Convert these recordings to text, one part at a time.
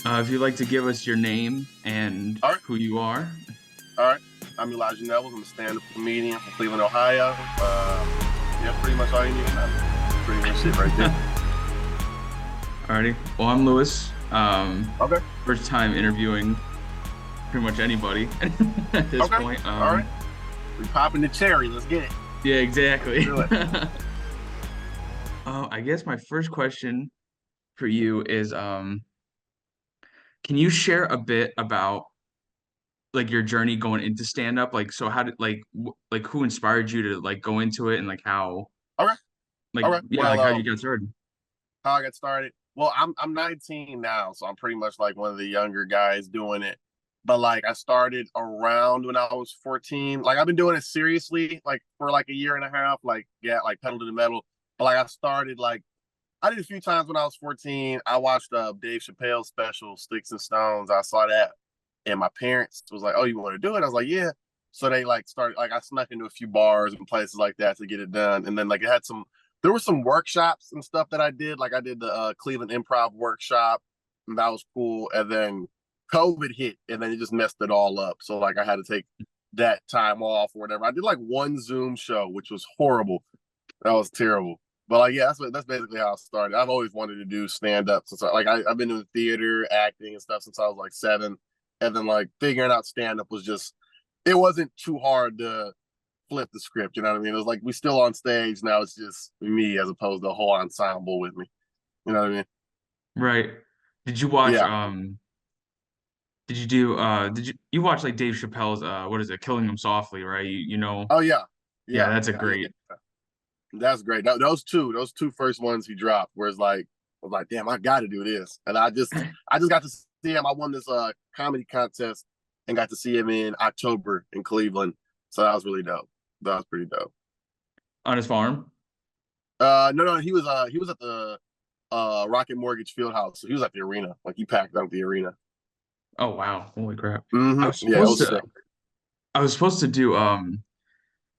If you'd like to give us your name and All right, who you are. all right. I'm Elijah Nevels. I'm a stand-up comedian from Cleveland, Ohio. Yeah, pretty much all you need to know. Pretty much it right there. Alrighty. Well, I'm Louis. Okay, First time interviewing pretty much anybody at this okay, point. all right. We popping the cherry. Let's get it. Yeah, Let's exactly. do it. I guess my first question for you is, can you share a bit about like your journey going into stand up? Like, so how did like who inspired you to like go into it and like how Okay, like all right. yeah Well, like how you got started? how I got started. Well, I'm 19 now, so I'm pretty much like one of the younger guys doing it. But like I started around when I was 14. Like I've been doing it seriously, like for like a year and a half. Like yeah, like pedal to the metal. But like I started like I did a few times when I was 14. I watched Dave Chappelle's special, Sticks and Stones. I saw that, and my parents was like, "Oh, you want to do it?" I was like, "Yeah." So they like started like I snuck into a few bars and places like that to get it done, and then like it had some. There were some workshops and stuff that I did. Like I did the Cleveland Improv workshop, and that was cool. And then COVID hit, and then it just messed it all up. So like I had to take that time off or whatever. I did like one Zoom show, which was horrible. That was terrible. But like, yeah, that's basically how I started. I've always wanted to do stand up since I've been doing theater, acting, and stuff since I was like 7, and then like figuring out stand up was just it wasn't too hard to flip the script. You know what I mean? It was like we still on stage now. It's just me as opposed to a whole ensemble with me. You know what I mean? Right. Did you watch Yeah. did you watch like Dave Chappelle's what is it, Killing Them Softly, right? You know, Oh yeah. yeah, Yeah. that's a Yeah. Yeah. great. That's great. Those two first ones he dropped, where it's like, I was like, damn, I got to do this, and I just got to see him. I won this comedy contest and got to see him in October in Cleveland, so that was really dope. That was pretty dope. On his farm. No, no, he was at the Rocket Mortgage Fieldhouse, so he was at the arena, like he packed out the arena. Oh wow, holy crap. I Mm-hmm. was Yeah, it supposed was to sick. I was supposed to do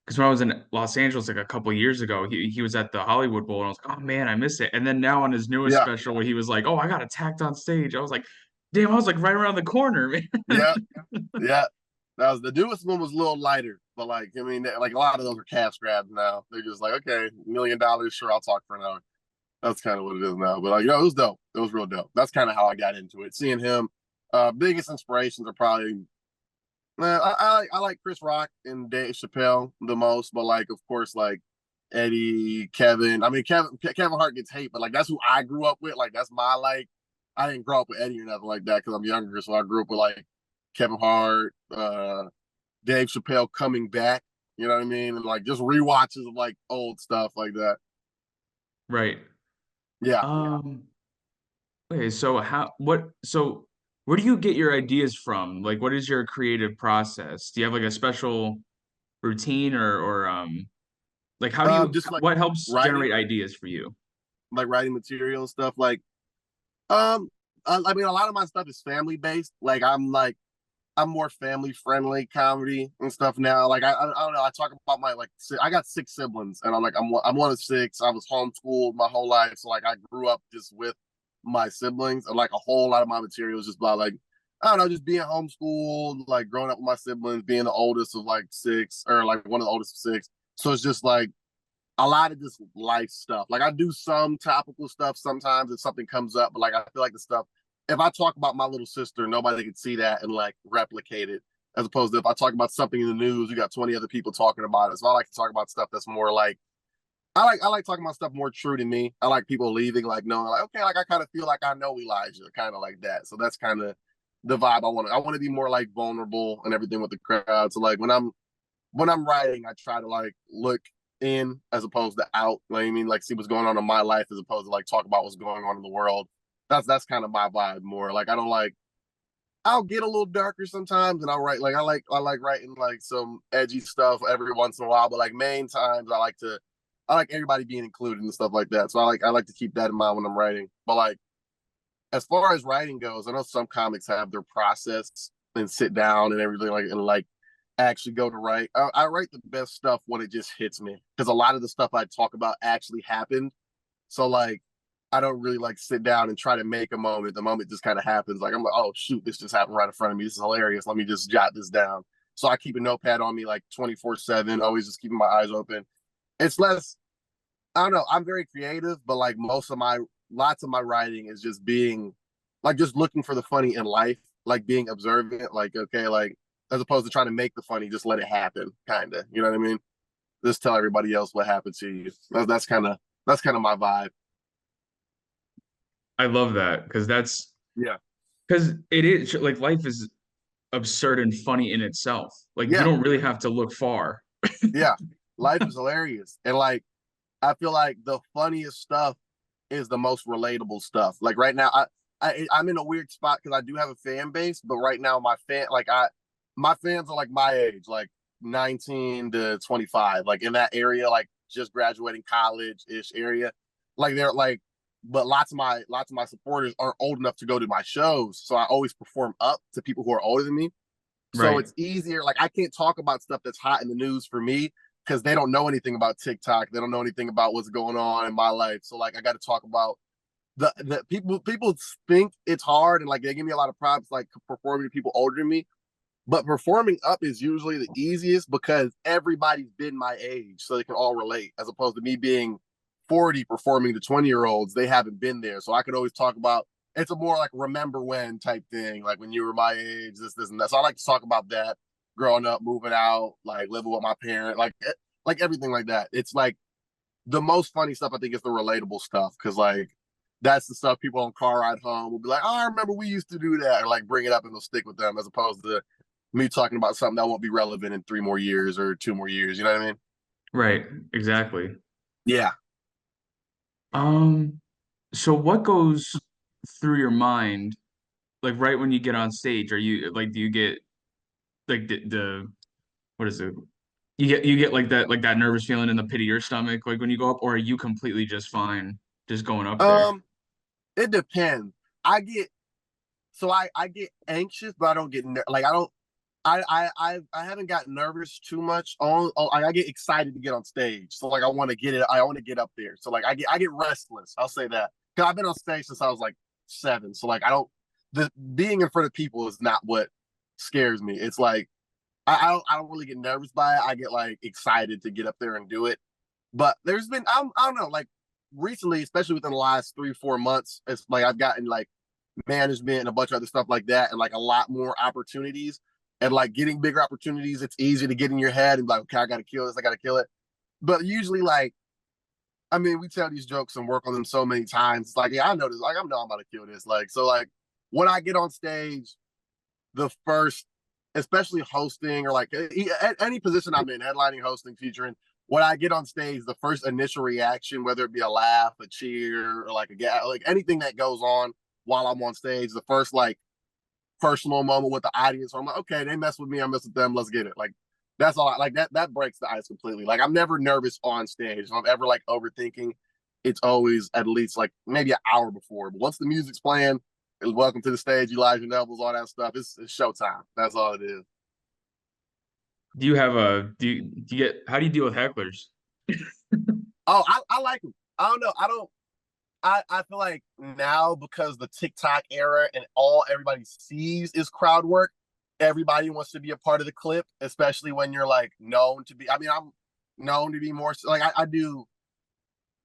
because when I was in Los Angeles like a couple years ago, he was at the Hollywood Bowl and I was like, oh man, I missed it. And then now on his newest Yeah, special where he was like, oh, I got attacked on stage. I was like, damn, I was like right around the corner, man. yeah, yeah. That was the newest one was a little lighter, but like I mean, like a lot of those are cash grabs now. They're just like, okay, $1 million, sure, I'll talk for an hour. That's kind of what it is now. But like, it was dope. It was real dope. That's kind of how I got into it. Seeing him, biggest inspirations are probably, man, I like Chris Rock and Dave Chappelle the most, but like, of course, like Eddie, Kevin. I mean, Kevin Hart gets hate, but like that's who I grew up with. Like that's my like. I didn't grow up with Eddie or nothing like that because I'm younger, so I grew up with like Kevin Hart, Dave Chappelle coming back. You know what I mean? And like just rewatches of like old stuff like that. Right. Yeah. Um, okay, so where do you get your ideas from? Like what is your creative process? Do you have like a special routine or like how do you Just like what helps writing, generate ideas for you? like writing material and stuff. Like, I mean, a lot of my stuff is family based. Like I'm more family friendly comedy and stuff now. Like I don't know. I talk about my like I got 6 siblings, and I'm one of 6. I was homeschooled my whole life, so like I grew up just with my siblings, and like a whole lot of my material is just about like I don't know, just being homeschooled, like growing up with my siblings, being the oldest of like 6, or like one of the oldest of 6. So it's just like a lot of just life stuff. Like I do some topical stuff sometimes if something comes up, but like I feel like the stuff if I talk about my little sister, nobody can see that and like replicate it. As opposed to if I talk about something in the news, you got 20 other people talking about it. So I like to talk about stuff that's more like I like talking about stuff more true to me. I like people leaving like knowing like okay, like I kind of feel like I know Elijah, kind of like that. So that's kind of the vibe I want. I want to be more like vulnerable and everything with the crowd. So like when I'm writing, I try to like look in as opposed to out. Like I mean, like see what's going on in my life as opposed to like talk about what's going on in the world. That's kind of my vibe more. Like I don't like I'll get a little darker sometimes and I'll write like I like writing like some edgy stuff every once in a while, but like main times I like everybody being included and stuff like that. So I like to keep that in mind when I'm writing. But like as far as writing goes, I know some comics have their process and sit down and everything like and like actually go to write. I write the best stuff when it just hits me because a lot of the stuff I talk about actually happened. So like I don't really like sit down and try to make a moment. The moment just kind of happens. Like I'm like, oh shoot, this just happened right in front of me. This is hilarious. Let me just jot this down. So I keep a notepad on me like 24/7, always just keeping my eyes open. It's less, I don't know, I'm very creative, but like lots of my writing is just being like just looking for the funny in life, like being observant, like okay, like as opposed to trying to make the funny, just let it happen, kind of. You know what I mean? Just tell everybody else what happened to you. That's kind of my vibe. I love that Yeah. because it is like life is absurd and funny in itself. Like you Yeah. don't really have to look far. Yeah. Life is hilarious. And like I feel like the funniest stuff is the most relatable stuff. Like right now, I'm in a weird spot because I do have a fan base, but right now my fans are like my age, like 19 to 25, like in that area, like just graduating college ish area. Like they're like, but lots of my supporters aren't old enough to go to my shows, so I always perform up to people who are older than me. So Right. it's easier. Like I can't talk about stuff that's hot in the news for me because they don't know anything about TikTok. They don't know anything about what's going on in my life. So like I got to talk about the people think it's hard and like they give me a lot of props like performing to people older than me. But performing up is usually the easiest because everybody's been my age, so they can all relate. As opposed to me being 40 performing to 20-year-olds, they haven't been there. So I could always talk about it's a more like remember when type thing, like when you were my age, this, and that. So I like to talk about that, growing up, moving out, like living with my parent, like everything like that. It's like the most funny stuff I think is the relatable stuff because like that's the stuff people on car ride home will be like, oh, I remember we used to do that, or like bring it up and it'll stick with them as opposed to me talking about something that won't be relevant in 3 more years or 2 more years. You know what I mean? Right. Exactly. Yeah. Um, so what goes through your mind like right when you get on stage? Are you like do you get like the what is it? You get like that nervous feeling in the pit of your stomach like when you go up, or are you completely just fine just going up there? Um, it depends. I get I get anxious, but I don't get like I don't I haven't gotten nervous too much. I get excited to get on stage, so like I want to get it. I want to get up there. So like I get restless. I'll say that because I've been on stage since I was like 7. So like I don't the being in front of people is not what scares me. It's like I don't really get nervous by it. I get like excited to get up there and do it. But there's been I don't know like recently, especially within the last 3 4 months, it's like I've gotten like management and a bunch of other stuff like that, and like a lot more opportunities. And like getting bigger opportunities, it's easy to get in your head and be like, okay, I got to kill this, I got to kill it. But usually, like, I mean, we tell these jokes and work on them so many times. It's like, yeah, I know this. Like, I know I'm about to kill this. Like, so like when I get on stage, the first, especially hosting or like at any position I'm in, headlining, hosting, featuring, when I get on stage, the first initial reaction, whether it be a laugh, a cheer, or like like anything that goes on while I'm on stage, the first like personal moment with the audience. So I'm like, okay, they mess with me, I mess with them. Let's get it. Like that's all. Like that breaks the ice completely. Like I'm never nervous on stage. If I'm ever like overthinking, it's always at least like maybe an hour before. But once the music's playing, it's welcome to the stage, Elijah Nevels, all that stuff. It's showtime. That's all it is. Do you have a do you get how do you deal with hecklers? Oh, I like them. I don't know. I don't. I feel like now because the TikTok era and all everybody sees is crowd work, everybody wants to be a part of the clip, especially when you're like known to be. I mean, I'm known to be more like I do.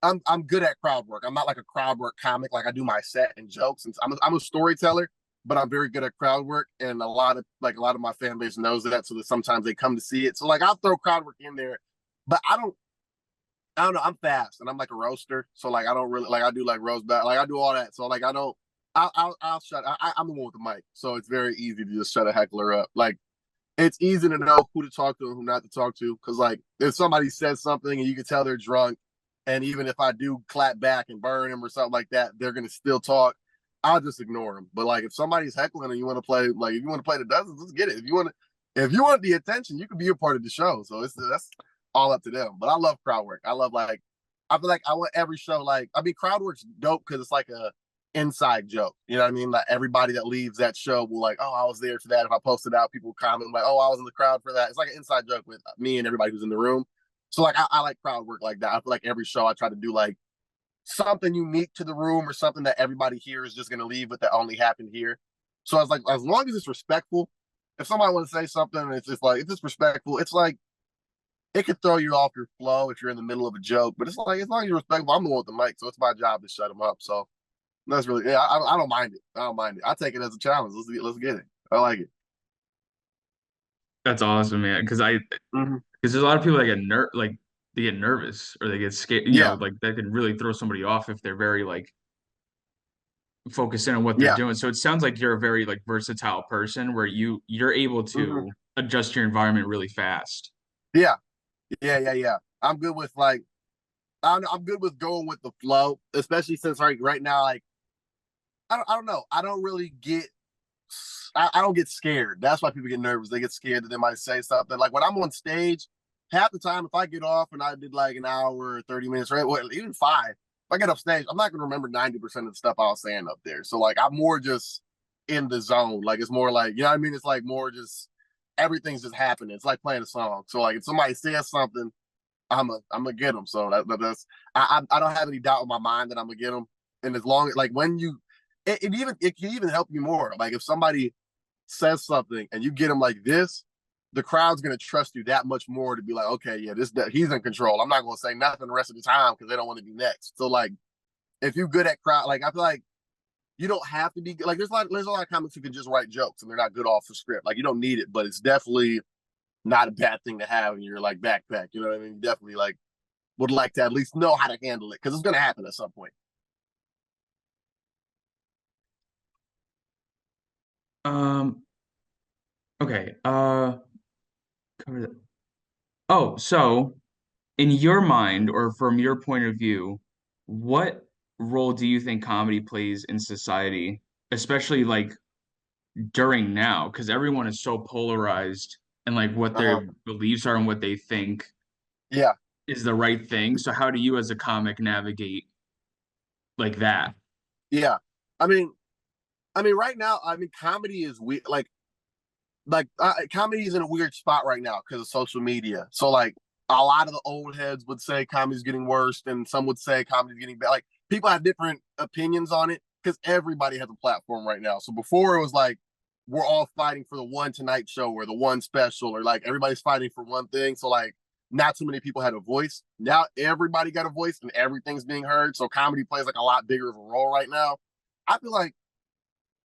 I'm good at crowd work. I'm not like a crowd work comic. Like I do my set and jokes, and I'm a storyteller, but I'm very good at crowd work. And a lot of my fan base knows that, so that sometimes they come to see it. So like I'll throw crowd work in there, but I don't know. I'm fast and I'm like a roaster. So like I don't really like I do like roast back. Like I do all that. So like I don't I'll shut I'm the one with the mic. So it's very easy to just shut a heckler up. Like it's easy to know who to talk to and who not to talk to. Cause like if somebody says something and you can tell they're drunk, and even if I do clap back and burn them or something like that, they're gonna still talk. I'll just ignore them. But like if somebody's heckling and you want to play, like if you want to play the dozens, let's get it. If you want the attention, you can be a part of the show. So that's all up to them. But I love crowd work. I love like I feel like I want every show like I mean crowd work's dope because it's like a inside joke. You know what I mean? Like everybody that leaves that show will like, oh, I was there for that. If I post it out, people will comment like, oh, I was in the crowd for that. It's like an inside joke with me and everybody who's in the room. So like I like crowd work like that. I feel like every show I try to do like something unique to the room or something that everybody here is just gonna leave with that only happened here. So I was like, as long as it's respectful, if somebody wants to say something and it's just like if it's respectful, it's like it could throw you off your flow if you're in the middle of a joke. But it's like as long as you're respectful, I'm the one with the mic, so it's my job to shut them up. So that's really yeah, I don't mind it. I don't mind it. I take it as a challenge. Let's get it. I like it. That's awesome, man. Mm-hmm. Because there's a lot of people that they get nervous or they get scared. Yeah, Like that could really throw somebody off if they're very like focused in on what they're yeah, doing. So it sounds like you're a very like versatile person where you're able mm-hmm. to adjust your environment really fast. Yeah, yeah. I'm good with like I'm good with going with the flow, especially since right now like I don't know. I don't really get I don't get scared. That's why people get nervous. They get scared that they might say something. Like when I'm on stage, half the time if I get off and I did like an hour or 30 minutes, right? Well, even five, if I get off stage, I'm not gonna remember 90% of the stuff I was saying up there. So like I'm more just in the zone. Like it's more like, you know what I mean? It's like more just everything's just happening. It's like playing a song. So like if somebody says something, I'm gonna get them. So that's I don't have any doubt in my mind that I'm gonna get them. And as long as like when you it can even help you more. Like if somebody says something and you get them like this, the crowd's gonna trust you that much more to be like, okay, yeah, he's in control. I'm not gonna say nothing the rest of the time because they don't want to be next. So like if you're good at crowd, like I feel like you don't have to be like there's a lot of comics who can just write jokes and they're not good off the script. Like you don't need it, but it's definitely not a bad thing to have in your like backpack. You know what I mean? You definitely like would like to at least know how to handle it because it's gonna happen at some point. Um, okay. Cover that. Oh, so in your mind or from your point of view, what role do you think comedy plays in society, especially like during now? Because everyone is so polarized and like what Uh-huh. their beliefs are and what they think Yeah, is the right thing. So how do you as a comic navigate like that? yeah. I mean, right now, I mean, comedy is weird. Comedy is in a weird spot right now because of social media. So like a lot of the old heads would say comedy's getting worse, and some would say comedy's getting better. Like people have different opinions on it because everybody has a platform right now. So before it was like we're all fighting for the one Tonight Show or the one special, or like everybody's fighting for one thing. So like not too many people had a voice. Now everybody got a voice and everything's being heard. So comedy plays like a lot bigger of a role right now. I feel like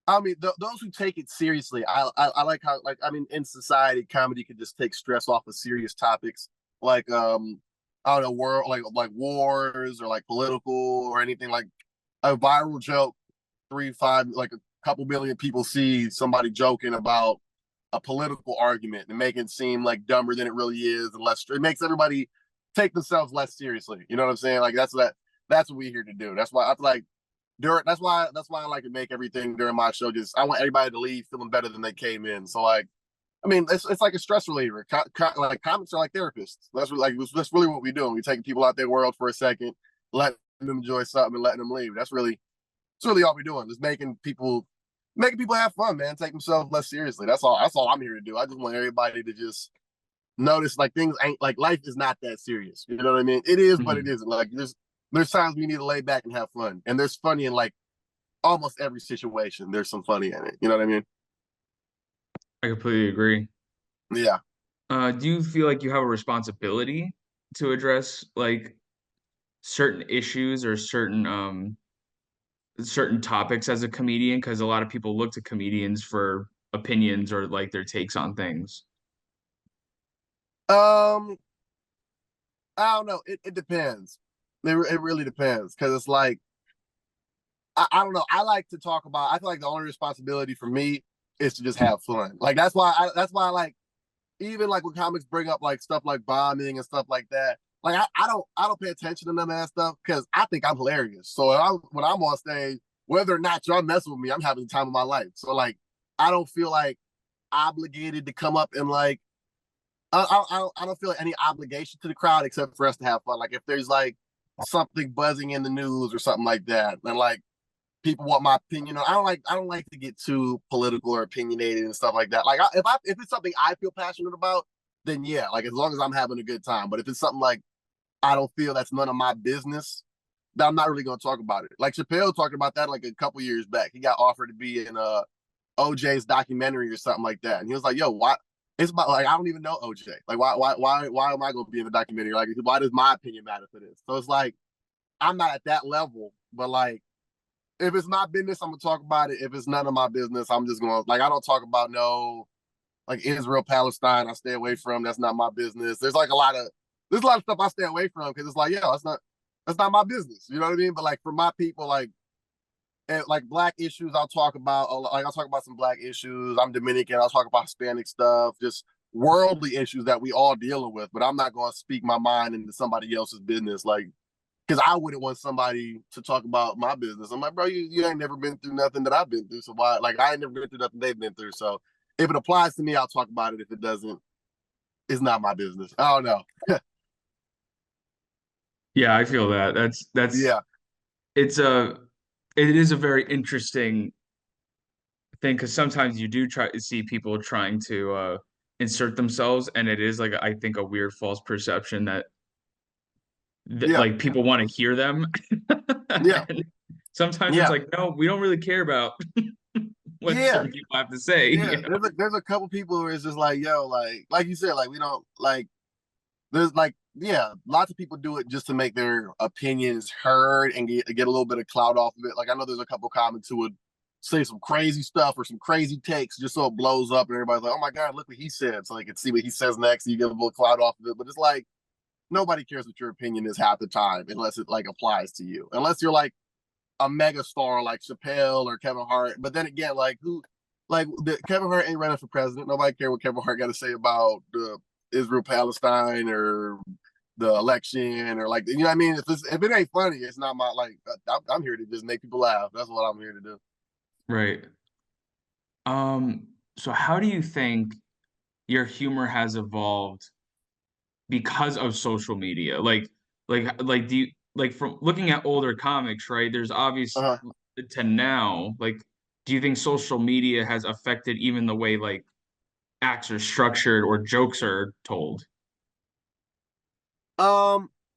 I mean, those who take it seriously, I like how like I mean, in society, comedy can just take stress off of serious topics like I don't know, world like wars or like political or anything like a viral joke. 3, 5, like a couple million people see somebody joking about a political argument and make it seem like dumber than it really is, and less. It makes everybody take themselves less seriously. You know what I'm saying? Like that's what we're here to do. That's why I feel like that's why I like to make everything during my show. Just I want everybody to leave feeling better than they came in. So like, I mean, it's like a stress reliever. Like comics are like therapists. That's really what we do. We taking people out their world for a second, letting them enjoy something, and letting them leave. That's really all we're doing. Just making people have fun, man. Take themselves less seriously. That's all I'm here to do. I just want everybody to just notice like things ain't like life is not that serious. You know what I mean? It is, but it Mhm. isn't. Like there's times we need to lay back and have fun, and there's funny in like almost every situation. There's some funny in it. You know what I mean? I completely agree. Yeah. Do you feel like you have a responsibility to address like certain issues or certain topics as a comedian? Because a lot of people look to comedians for opinions or like their takes on things. Um, I don't know. It depends. It really depends because it's like I don't know. I like to talk about. I feel like the only responsibility for me is to just have fun. Like that's why I like even like when comics bring up like stuff like bombing and stuff like that. Like I don't pay attention to none of that stuff because I think I'm hilarious. So when I'm on stage, whether or not y'all mess with me, I'm having the time of my life. So like I don't feel like obligated to come up and like I don't feel any obligation to the crowd except for us to have fun. Like if there's like something buzzing in the news or something like that, and like people want my opinion. I don't like to get too political or opinionated and stuff like that. Like if it's something I feel passionate about, then yeah, like as long as I'm having a good time. But if it's something like I don't feel that's none of my business, that I'm not really gonna talk about it. Like Chappelle talked about that like a couple years back. He got offered to be in OJ's documentary or something like that, and he was like, "Yo, why?" It's about like I don't even know OJ. Like, why am I gonna be in the documentary? Like, why does my opinion matter for this? So it's like I'm not at that level, but like if it's my business, I'm gonna talk about it. If it's none of my business, I'm just gonna like I don't talk about no like Israel, Palestine. I stay away from. That's not my business. There's a lot of stuff I stay away from because it's like, yeah, that's not my business. You know what I mean? But like for my people, like black issues, I'll talk about. Like I'll talk about some black issues. I'm Dominican. I'll talk about Hispanic stuff, just worldly issues that we all dealing with. But I'm not going to speak my mind into somebody else's business, like because I wouldn't want somebody to talk about my business. I'm like, bro, you ain't never been through nothing that I've been through, so why? Like I ain't never been through nothing they've been through. So if it applies to me, I'll talk about it. If it doesn't, it's not my business. I don't know. Yeah, I feel that. That's Yeah. it's a it is a very interesting thing because sometimes you do try to see people trying to insert themselves, and it is like I think a weird false perception that Yeah. like people want to hear them. Yeah. And sometimes it's Yeah. like, no, we don't really care about what Yeah. certain people have to say, Yeah. you know? There's a couple people where it's just like, yo, like you said, like we don't like there's like yeah, lots of people do it just to make their opinions heard and get a little bit of clout off of it. Like I know there's a couple comments who would say some crazy stuff or some crazy takes just so it blows up and everybody's like, oh my god, look what he said. So they can see what he says next. And you get a little clout off of it. But it's like nobody cares what your opinion is half the time unless it like applies to you. Unless you're like a mega star like Chappelle or Kevin Hart. But then again, like Kevin Hart ain't running for president. Nobody care what Kevin Hart got to say about the Israel Palestine or the election or like you know what I mean. If it ain't funny, it's not my like. I'm here to just make people laugh. That's what I'm here to do. Right. So how do you think your humor has evolved because of social media? Like do you like from looking at older comics, right? There's obvious Uh to now, like, do you think social media has affected even the way like acts are structured or jokes are told?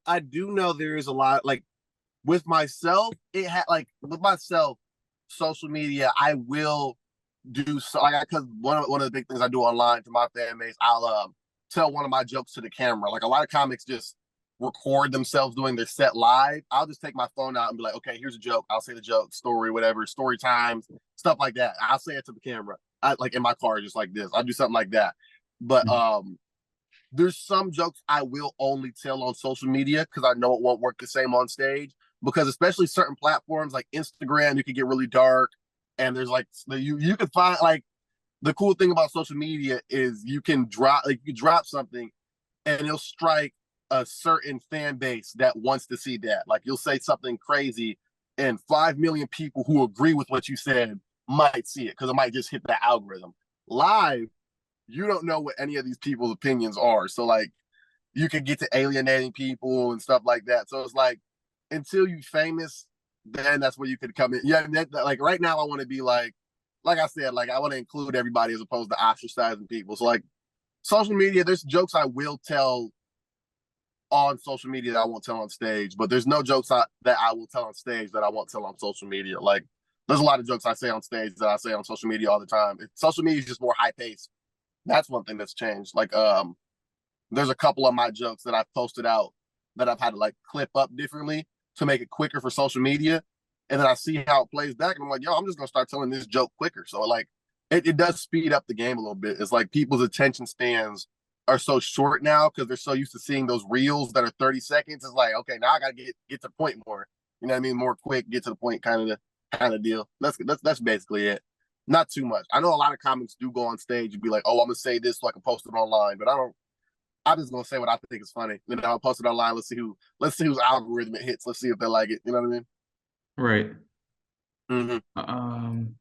I do know there is a lot like with myself. It had like with myself, social media. I will do so like because one of the big things I do online to my fan base, I'll tell one of my jokes to the camera. Like a lot of comics just record themselves doing their set live. I'll just take my phone out and be like, okay, here's a joke. I'll say the joke, story, whatever, story times, stuff like that. I'll say it to the camera. I like in my car, just like this. I'll do something like that. But there's some jokes I will only tell on social media because I know it won't work the same on stage. Because especially certain platforms like Instagram, you can get really dark, and there's like you can find like the cool thing about social media is you drop something and it'll strike a certain fan base that wants to see that. Like you'll say something crazy and 5 million people who agree with what you said might see it because it might just hit that algorithm. Live, you don't know what any of these people's opinions are. So like you could get to alienating people and stuff like that. So it's like until you famous, then that's where you could come in. Yeah, like right now I want to be like I said, like I want to include everybody as opposed to ostracizing people. So like social media, there's jokes I will tell on social media that I won't tell on stage, but there's no jokes that I will tell on stage that I won't tell on social media. Like there's a lot of jokes I say on stage that I say on social media all the time. Social media is just more high paced. That's one thing that's changed. Like there's a couple of my jokes that I've posted out that I've had to like clip up differently to make it quicker for social media. And then I see how it plays back and I'm like, yo, I'm just gonna start telling this joke quicker. So like it does speed up the game a little bit. It's like people's attention spans are so short now because they're so used to seeing those reels that are 30 seconds. It's like, okay, now I gotta get to the point more. You know what I mean? More quick, get to the point kind of deal. That's basically it. Not too much. I know a lot of comics do go on stage and be like, oh, I'm gonna say this so I can post it online, but I don't I'm just gonna say what I think is funny. Then I'll post it online. Let's see whose algorithm it hits. Let's see if they like it. You know what I mean? Right. Mm-hmm. Um,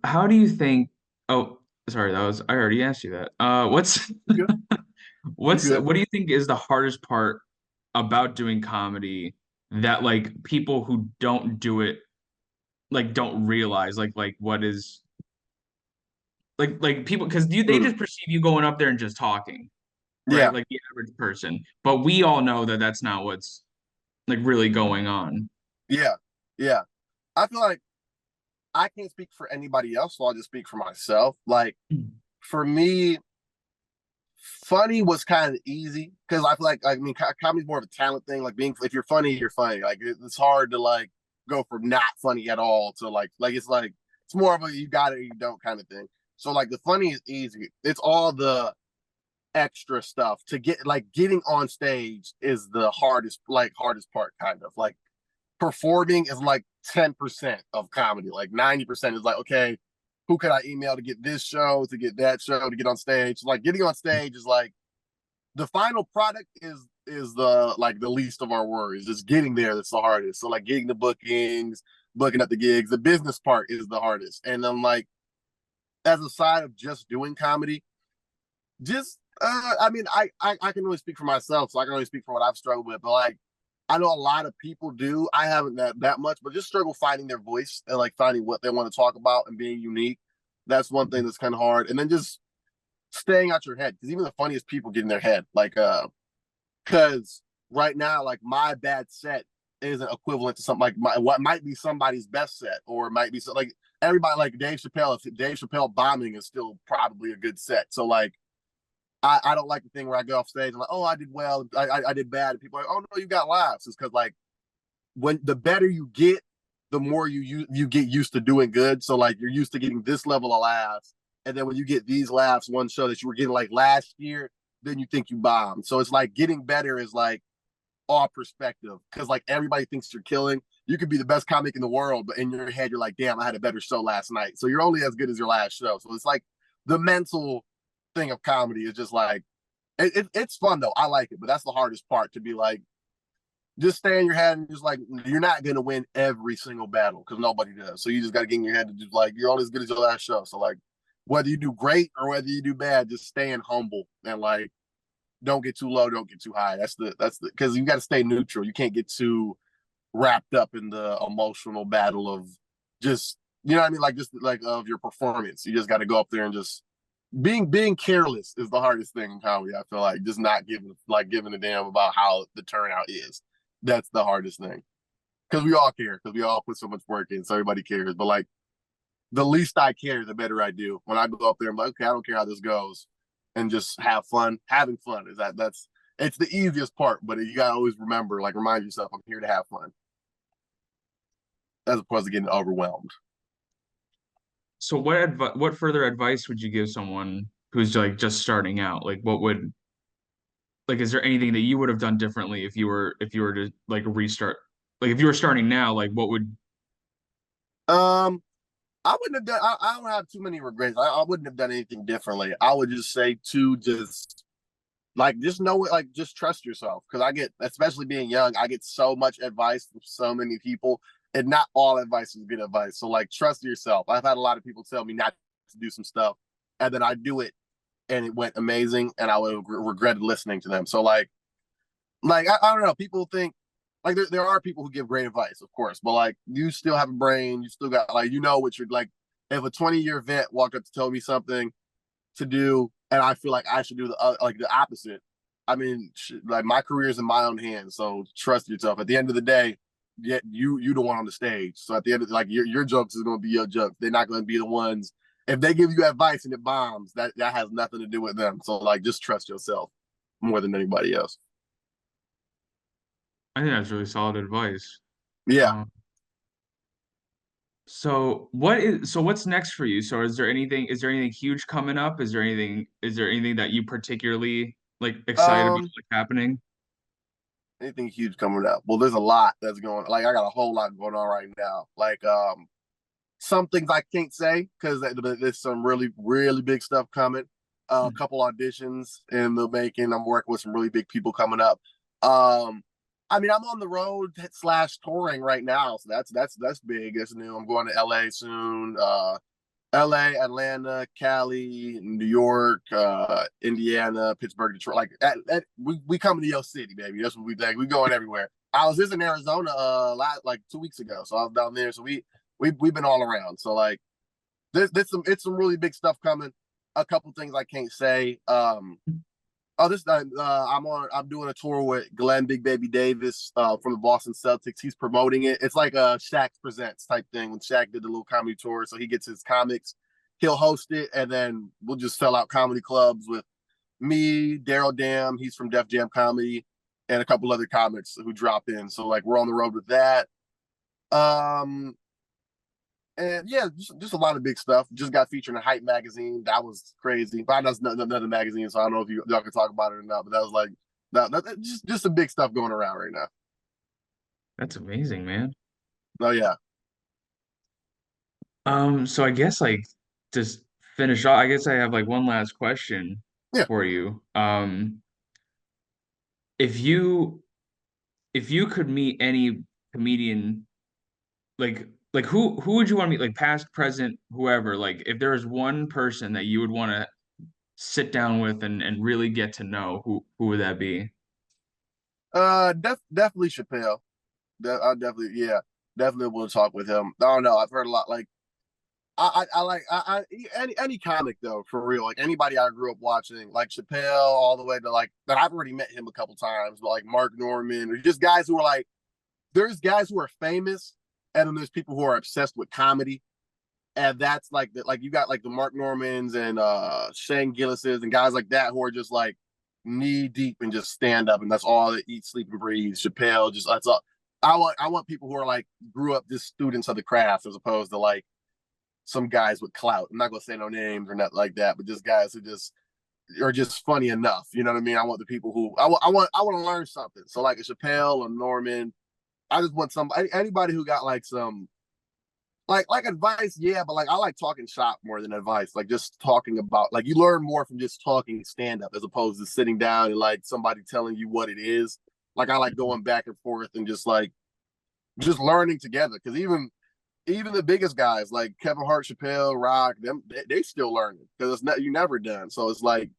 how do you think, oh, sorry, that was, I already asked you that. You good? You good? what do you think is the hardest part about doing comedy that like people who don't do it like don't realize like what is like people because they Mm. just perceive you going up there and just talking. right? Yeah, Like the average person. But we all know that that's not what's like really going on. yeah, yeah. I feel like I can't speak for anybody else, so I'll just speak for myself. Like for me, funny was kind of easy because I feel like I mean comedy's more of a talent thing. Like being if you're funny, you're funny. Like it's hard to like go from not funny at all to like it's more of a you got it or you don't kind of thing. So like the funny is easy. It's all the extra stuff to get like getting on stage is the hardest part kind of like performing is like 10% of comedy. Like 90% is like, okay, who could I email to get this show, to get that show, to get on stage? Like getting on stage is like the final product is the like the least of our worries. Just getting there that's the hardest. So like getting the bookings, booking up the gigs, the business part is the hardest. And then like as a side of just doing comedy, just I mean I can only speak for myself, so I can only speak for what I've struggled with. But like I know a lot of people do. I haven't that much, but just struggle finding their voice and like finding what they want to talk about and being unique. That's one thing that's kind of hard. And then just staying out your head because even the funniest people get in their head. Like because right now, like my bad set isn't equivalent to something like what might be somebody's best set, or it might be so, like everybody like Dave Chappelle. If Dave Chappelle bombing is still probably a good set. So like I don't like the thing where I go off stage and like, oh, I did well, I did bad. And people are like, oh no, you got laughs. It's because like when the better you get, the more you get used to doing good. So like you're used to getting this level of laughs, and then when you get these laughs, one show that you were getting like last year, then you think you bombed. So it's like getting better is like all perspective because like everybody thinks you're killing. You could be the best comic in the world, but in your head you're like, damn, I had a better show last night. So you're only as good as your last show. So it's like the mental thing of comedy is just like it's fun though. I like it, but that's the hardest part to be like just stay in your head and just like you're not gonna win every single battle because nobody does. So you just gotta get in your head to just like you're only as good as your last show. So like whether you do great or whether you do bad, just staying humble and like don't get too low, don't get too high. That's the because you got to stay neutral. You can't get too wrapped up in the emotional battle of just you know what I mean, like just like of your performance. You just got to go up there and just being careless is the hardest thing in comedy. I feel like just not giving a damn about how the turnout is. That's the hardest thing because we all care because we all put so much work in, so everybody cares. But like the least I care, the better I do. When I go up there, I'm like, okay, I don't care how this goes, and just have fun. Having fun is that's it's the easiest part, but you gotta always remember, like, remind yourself, I'm here to have fun, as opposed to getting overwhelmed. So what further advice would you give someone who's like just starting out? Like what would like is there anything that you would have done differently if you were to like restart? Like if you were starting now, like what would Um, I wouldn't have done. I don't have too many regrets. I wouldn't have done anything differently. I would just say to just like just know it, like just trust yourself because I get, especially being young, I get so much advice from so many people, and not all advice is good advice. So like trust yourself. I've had a lot of people tell me not to do some stuff, and then I do it, and it went amazing, and I would regret listening to them. So I don't know. People think like there are people who give great advice, of course, but like you still have a brain, you still got like you know what you're like. If a 20-year vet walked up to tell me something to do, and I feel like I should do the like the opposite. I mean, like my career is in my own hands, so trust yourself. At the end of the day, yeah, you the one on the stage. So at the end of like your jokes is going to be your jokes. They're not going to be the ones. If they give you advice and it bombs, that has nothing to do with them. So like, just trust yourself more than anybody else. I think that's really solid advice. Yeah. Um, so what's next for you? So is there anything huge coming up? Is there anything that you particularly like excited about Um. like happening? Anything huge coming up? Well, there's a lot that's going. Like I got a whole lot going on right now. Like some things I can't say because there's some really big stuff coming. A couple auditions in the making. I'm working with some really big people coming up. Um, I mean, I'm on the road slash touring right now, so that's big. That's new. I'm going to LA soon. LA, Atlanta, Cali, New York, Indiana, Pittsburgh, Detroit. Like we coming to your city, baby. That's what we think. We going everywhere. I was just in Arizona like 2 weeks ago, so I was down there. So we've been all around. So like there's some it's some really big stuff coming. A couple things I can't say. Oh, this I'm doing a tour with Glenn Big Baby Davis from the Boston Celtics. He's promoting it. It's like a Shaq Presents type thing when Shaq did the little comedy tour. So he gets his comics, he'll host it, and then we'll just sell out comedy clubs with me, Daryl Dam, he's from Def Jam Comedy, and a couple other comics who drop in. So like we're on the road with that. Um, and yeah, just a lot of big stuff. Just got featured in Hype magazine. That was crazy. But that's another magazine, so I don't know if y'all can talk about it or not. But that was like just some big stuff going around right now. That's amazing, man. Oh yeah, So I guess like just finish off, I guess I have like one last question yeah. for you. If you if you could meet any comedian, like who would you want to meet, like past, present, whoever, like if there was one person that you would want to sit down with and really get to know, who would that be? Definitely Chappelle. I definitely yeah, definitely will talk with him. I don't know. I've heard a lot like I like any comic though for real. Like anybody I grew up watching, like Chappelle, all the way to like that. I've already met him a couple times, but like Mark Norman or just guys who are like there's guys who are famous, and then there's people who are obsessed with comedy, and that's like like you got like the Mark Normans and Shane Gillis's and guys like that who are just like knee deep and just stand up, and that's all they eat, sleep, and breathe. Chappelle, just that's all. I want people who are like grew up just students of the craft as opposed to like some guys with clout. I'm not gonna say no names or nothing like that, but just guys who just are just funny enough. You know what I mean? I want the people who I want to learn something. So like a Chappelle or Norman, I just want some anybody who got like some like advice, yeah, but like I like talking shop more than advice. Like just talking about like you learn more from just talking stand up as opposed to sitting down and like somebody telling you what it is. Like I like going back and forth and just like just learning together because even the biggest guys like Kevin Hart, Chappelle, Rock, them they still learning because it's not you never done. So it's like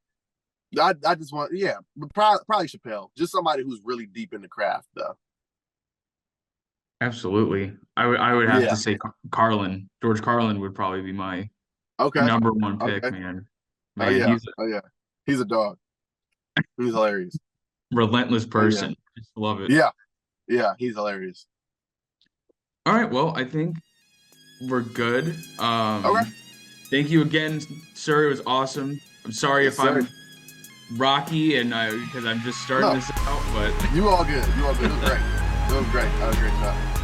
I just want yeah, but probably Chappelle, just somebody who's really deep in the craft though. Absolutely. I would have to Yeah. say Carlin. George Carlin would probably be my Okay. number one pick, Okay. man. Oh Man, yeah. he's a Oh yeah. He's a dog. He's hilarious. relentless Oh yeah. person. Just love it. Yeah. Yeah. He's hilarious. All right, well, I think we're good. Okay. Thank you again, sir. It was awesome. I'm sorry Yes, if sir. I'm rocky and I because I'm just starting No, this out, but you all good. You all good. It was great. It was great. That was a great job.